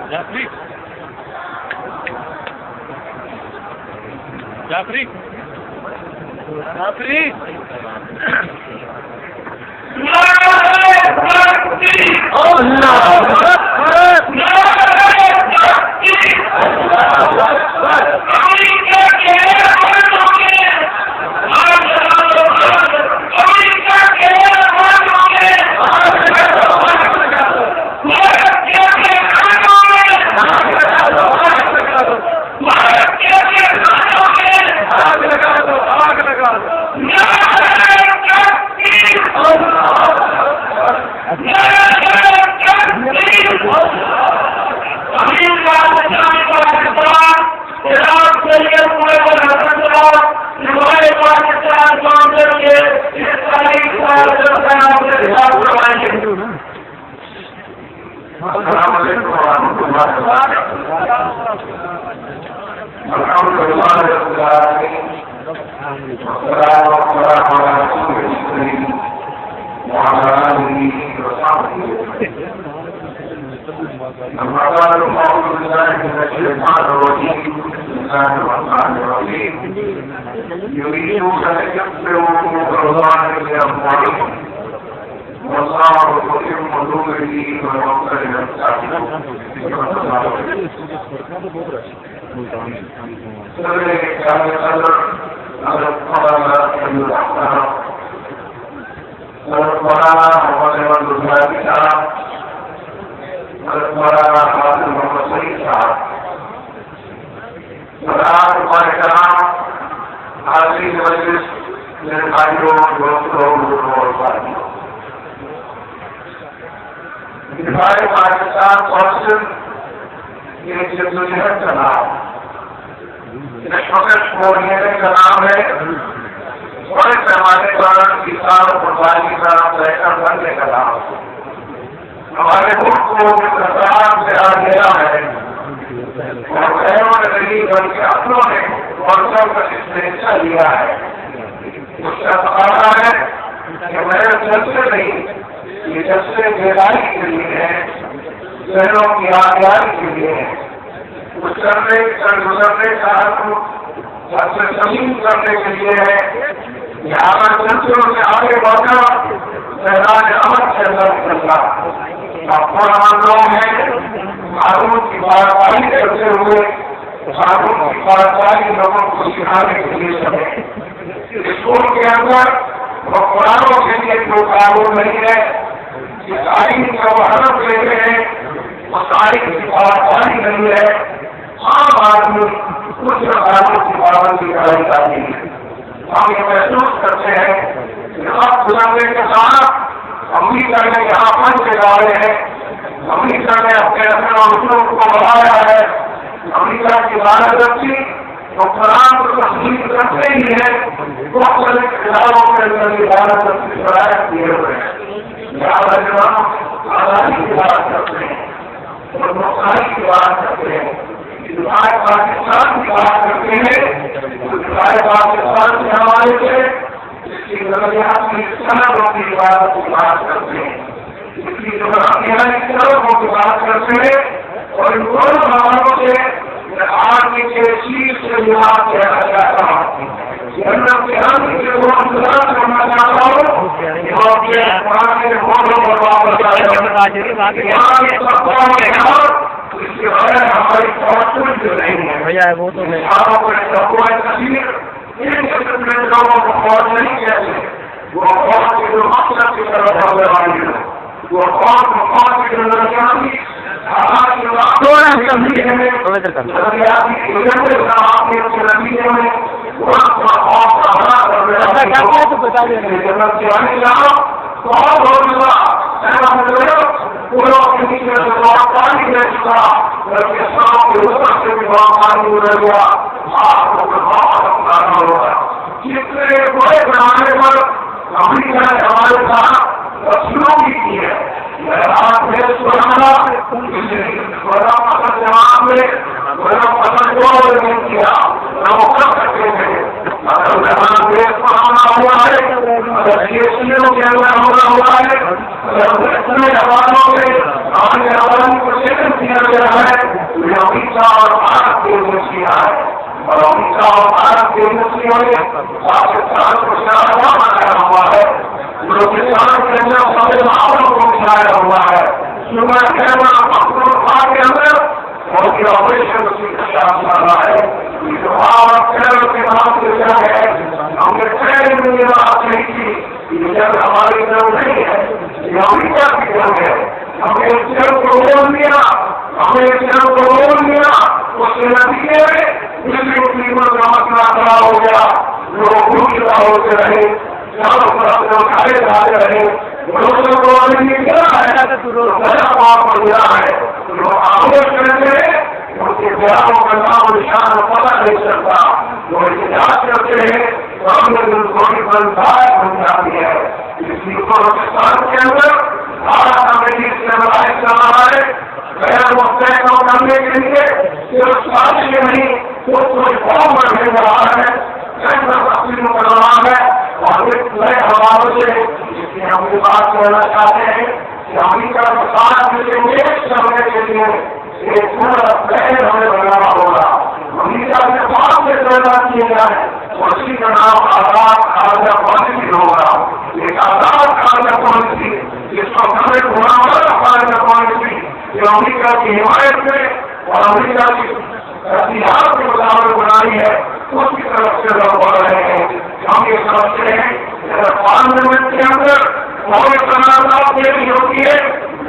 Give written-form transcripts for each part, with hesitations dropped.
جعفری جعفری جعفری ہمارے عوام کو چیلنج کیا گیا ہے کہ امریکہ اور بھارت کی یونیورسٹیاں ہیں اور امریکہ اور بھارت کی یونیورسٹیوں نے پاکستان کو شاہراہ بنایا ہوا ہے، بلوچستان کے اندر سب معاون کو بچھایا ہوا ہے، صوبہ خیبر پختونخوا کے اندر اور یہ آپریشن اسی کا شاہ رہا ہے، کے نام سے جنگ ہے، ہم نے ٹریننگ میں یہ بات نہیں کی، یہ جنگ ہماری جنگ نہیں ہے، یہ امریکہ کی جنگ ہے، ہمیں اس جنگ کو روک دیا، ہمیں اس جنگ کو روک دیا، اس کے نتیجے میں دلی قیمت کا مسئلہ کھڑا ہو گیا، لوگ دوسرا ہوتے رہے، چاروں طرف سے اٹھائے جاتے رہے، لوگوں کو ملا ہے نیا پاپ پر ملا ہے، لوگ آگے کرتے ہیں ان کے پیاروں کا نام نشان پتا نہیں چلتا، وہ احتجاج کرتے ہیں تو ہم نے کوئی بندائے بن جاتی ہے، اس لیے پاکستان کے اندر بھارت امریکہ سے لڑائی چل رہا ہے غیر مستحکم کرنے کے لیے، صرف سازش نہیں تو کوئی قوم میں بھیج رہا ہے، تقسیم کر رہا ہے، اور ایک نئے حوالوں سے جس کی ہم یہ بات کرنا چاہتے ہیں کہ امریکہ کے ساتھ انگیج کرنے کے لیے ایک پورا پلان ہمیں بنانا ہوگا، امریکہ کے پاس سے پیدا کیے جائیں، اسی کا نام آزاد خارجہ پالیسی ہوگا، ایک آزاد خارجہ پالیسی جس کو ہمیں ہونا والا خارجہ پالیسی جو امریکہ کی حمایت میں اور امریکہ کی ترجیحات کے مطابق بنائی ہے، اس کی طرف سے لوگ بڑھ رہے ہیں، ہم یہ سمجھتے ہیں کہ پارلیمنٹ کے اندر کوئی تنازعات پیش ہوتی ہے،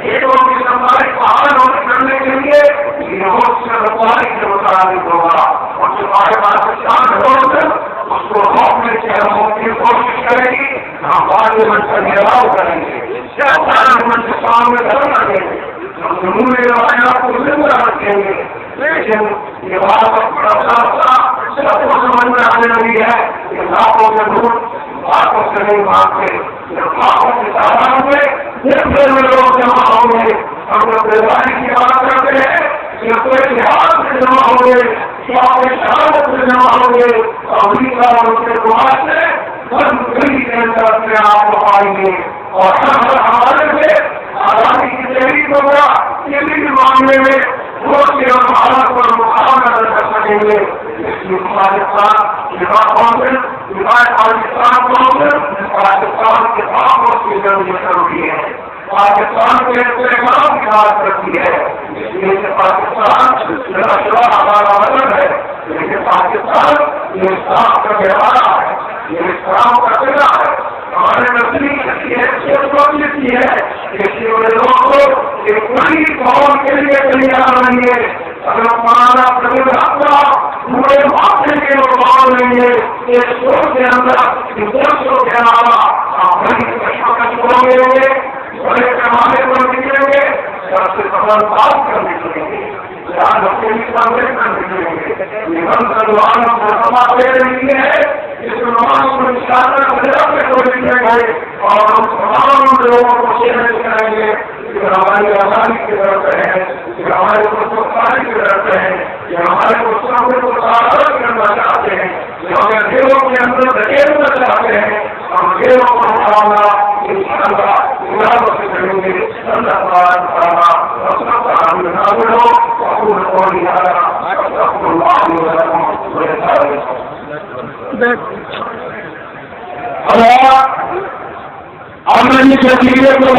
ایکوں کی سماج بحال کرنے کے لیے یہ بہت سے رفائی کے مطابق ہوگا، اور جو ہمارے پاکستان ہے اس کو روکنے کی ہم کی کوشش کریں گی، ہم پارلیمنٹ کا گھیراؤ کریں گے، پارلیمنٹ کے سامنے دھرنا دیں گے، ہم جمہوری روایات کو زندہ رکھیں گے، لیکن یہ بات سب کو سمجھ میں آنے لگی ہے کہ لاکھوں کے دور باتوں سے نہیں مانگتے، لاکھوں کی تعداد میں لوگ جمع ہوں گے، ہم لوگ بیداری کی بات کرتے ہیں کہ کوئی لحاظ سے جمع ہوں گے، شہادت سے جمع ہوں گے، امریکہ اور ان کے دعا سے گلی کے اندر اپنے آپ کو پائیں گے، اور ہمارے سے آزادی کی تحریک ہوگا، کسی بھی معاملے میں ووٹ کے اور بھارت پر مقابلہ کر سکیں گے، اس لیے پاکستان پاکستان کے خاموش کی ضرورت ضروری ہے، پاکستان کے استحکام کی بات کرتی ہے، اس لیے کہ پاکستان شرح ہمارا مطلب ہے، لیکن پاکستان یہ اسلام کا گہوارہ ہے، یہ اسلام کا قلعہ ہے، ہمارے نزدیک کی حیثیت کی ہے کہ لوگوں کو ایک بڑی قوم کے لیے تیار نہیں ہے، اگر ہمارا پورے معاشرے کے لوگ باؤ لیں گے، ایک سوچ کے اندر دوستوں کے علاوہ ہم بڑی کشمکش کو لیں گے، بڑے پیمانے پر نکلیں گے، سب سے پہلے بات کر نکلیں گے، یاد اپنے سامنے کر نکلیں گے، ہم سلوانوں کو سما دے رہی ہے، اس نماز کو نشانہ میں کو نکلیں گے اور ہم تمام لوگوں کو چیلنج کریں گے کہ ہماری آزادی کی طرف ہے، کہ ہمارے کو سرکاری کی طرف ہے، کہ ہمارے کو سامنے کو تعارف کرنا چاہتے ہیں، کہ ہمیں گھیروں کے اندر دھکیلنا چاہتے ہیں، ہم گھیروں کو اٹھانا انشاءاللہ گلابوں سے کریں گے، اللہ تعالیٰ اپنا تعاون نازل ہو، اقول قولی ھذا استغفر اللہ لي ولكم ولسائر اللہ ہم نے جزیرے کو